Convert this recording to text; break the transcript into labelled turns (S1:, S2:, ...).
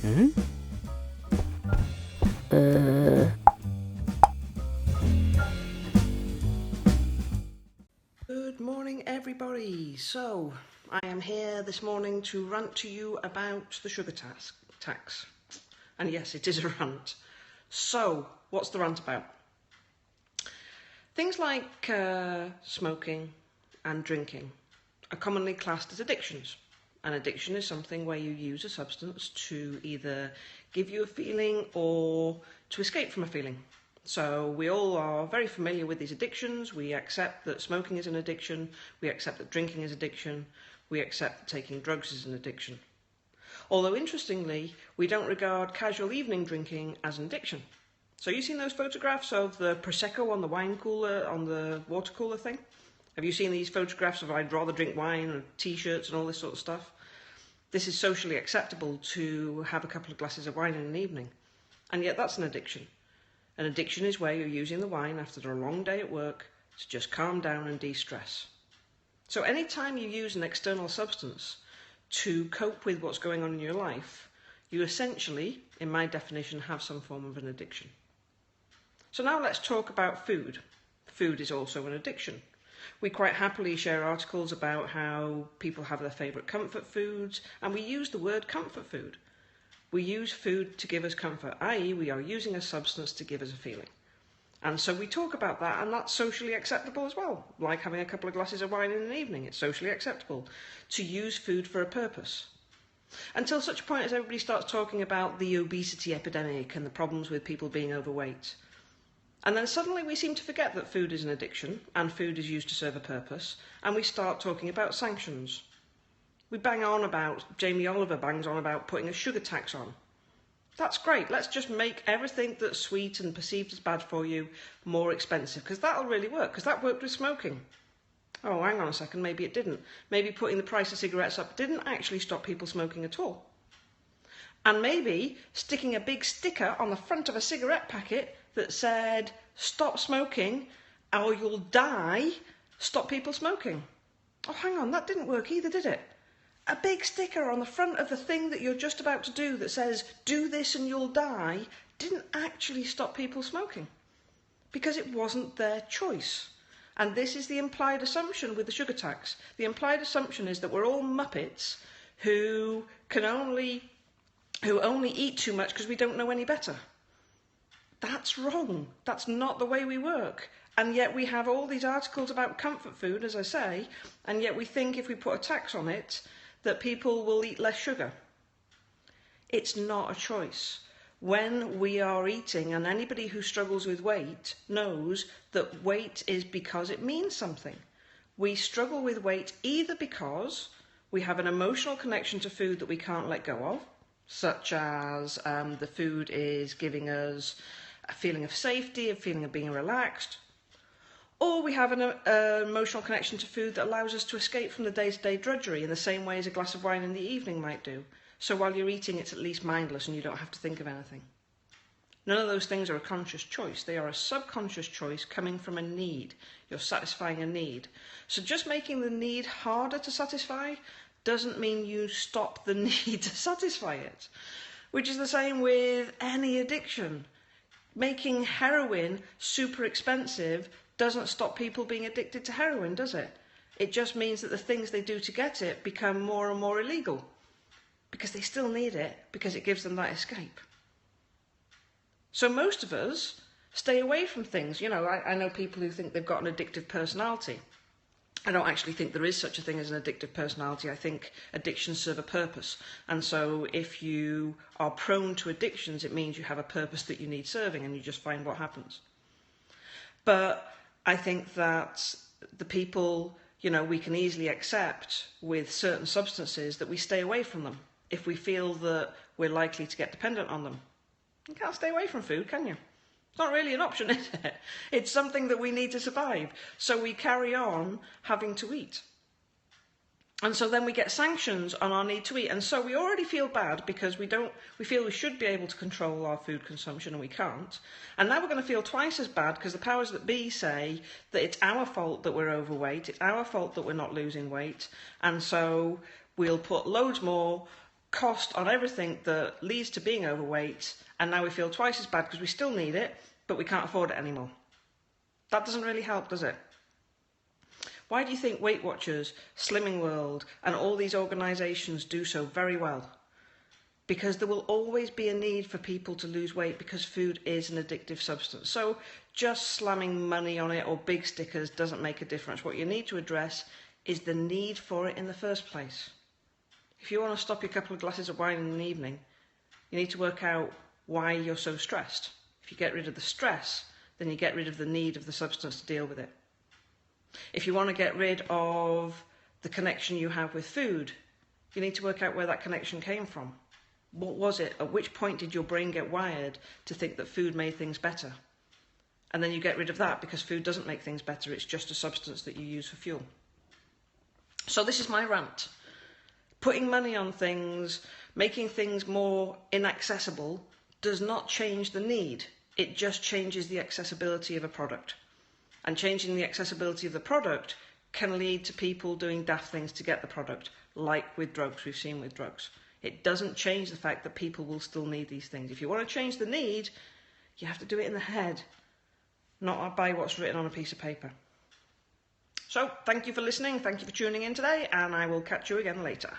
S1: Good morning, everybody. So, I am here this morning to rant to you about the sugar tax. And yes, it is a rant. So, what's the rant about? Things like smoking and drinking are commonly classed as addictions. An addiction is something where you use a substance to either give you a feeling or to escape from a feeling. So we all are very familiar with these addictions. We accept that smoking is an addiction. We accept that drinking is addiction. We accept that taking drugs is an addiction. Although interestingly, we don't regard casual evening drinking as an addiction. So you've seen those photographs of the Prosecco on the wine cooler, on the water cooler thing? Have you seen these photographs of I'd rather drink wine and t-shirts and all this sort of stuff? This is socially acceptable to have a couple of glasses of wine in an evening. And yet that's an addiction. An addiction is where you're using the wine after a long day at work to just calm down and de-stress. So anytime you use an external substance to cope with what's going on in your life, you essentially, in my definition, have some form of an addiction. So now let's talk about food. Food is also an addiction. We quite happily share articles about how people have their favourite comfort foods, and we use the word comfort food. We use food to give us comfort, i.e. we are using a substance to give us a feeling. And so we talk about that, and that's socially acceptable as well. Like having a couple of glasses of wine in an evening, it's socially acceptable to use food for a purpose. Until such point as everybody starts talking about the obesity epidemic and the problems with people being overweight. And then suddenly we seem to forget that food is an addiction and food is used to serve a purpose, and we start talking about sanctions. Jamie Oliver bangs on about putting a sugar tax on. That's great, let's just make everything that's sweet and perceived as bad for you more expensive, because that'll really work, because that worked with smoking. Oh, hang on a second, maybe it didn't. Maybe putting the price of cigarettes up didn't actually stop people smoking at all. And maybe sticking a big sticker on the front of a cigarette packet that said, "Stop smoking or you'll die," stop people smoking. Oh, hang on, that didn't work either, did it? A big sticker on the front of the thing that you're just about to do that says, "Do this and you'll die," didn't actually stop people smoking because it wasn't their choice. And this is the implied assumption with the sugar tax. The implied assumption is that we're all muppets who only eat too much because we don't know any better. That's wrong. That's not the way we work. And yet we have all these articles about comfort food, as I say, and yet we think if we put a tax on it, that people will eat less sugar. It's not a choice. When we are eating, and anybody who struggles with weight knows that weight is because it means something. We struggle with weight either because we have an emotional connection to food that we can't let go of, such as the food is giving us a feeling of safety, a feeling of being relaxed, or we have an emotional connection to food that allows us to escape from the day-to-day drudgery in the same way as a glass of wine in the evening might do. So while you're eating, it's at least mindless and you don't have to think of anything. None of those things are a conscious choice. They are a subconscious choice coming from a need. You're satisfying a need. So just making the need harder to satisfy doesn't mean you stop the need to satisfy it, which is the same with any addiction. Making heroin super expensive doesn't stop people being addicted to heroin, does it? It just means that the things they do to get it become more and more illegal because they still need it because it gives them that escape. So most of us stay away from things. You know, I know people who think they've got an addictive personality. I don't actually think there is such a thing as an addictive personality. I think addictions serve a purpose. And so if you are prone to addictions, it means you have a purpose that you need serving and you just find what happens. But I think that the people, you know, we can easily accept with certain substances that we stay away from them if we feel that we're likely to get dependent on them. You can't stay away from food, can you? It's not really an option, is it? It's something that we need to survive. So we carry on having to eat. And so then we get sanctions on our need to eat. And so we already feel bad because we feel we should be able to control our food consumption and we can't. And now we're going to feel twice as bad because the powers that be say that it's our fault that we're overweight. It's our fault that we're not losing weight. And so we'll put loads more cost on everything that leads to being overweight, and now we feel twice as bad because we still need it, but we can't afford it anymore. That doesn't really help, does it? Why do you think Weight Watchers, Slimming World, and all these organisations do so very well? Because there will always be a need for people to lose weight because food is an addictive substance. So just slamming money on it or big stickers doesn't make a difference. What you need to address is the need for it in the first place. If you want to stop your couple of glasses of wine in an evening, you need to work out why you're so stressed. If you get rid of the stress, then you get rid of the need of the substance to deal with it. If you want to get rid of the connection you have with food, you need to work out where that connection came from. What was it? At which point did your brain get wired to think that food made things better? And then you get rid of that because food doesn't make things better. It's just a substance that you use for fuel. So this is my rant. Putting money on things, making things more inaccessible does not change the need. It just changes the accessibility of a product. And changing the accessibility of the product can lead to people doing daft things to get the product, like with drugs, we've seen with drugs. It doesn't change the fact that people will still need these things. If you want to change the need, you have to do it in the head, not by what's written on a piece of paper. So, thank you for listening, thank you for tuning in today, and I will catch you again later.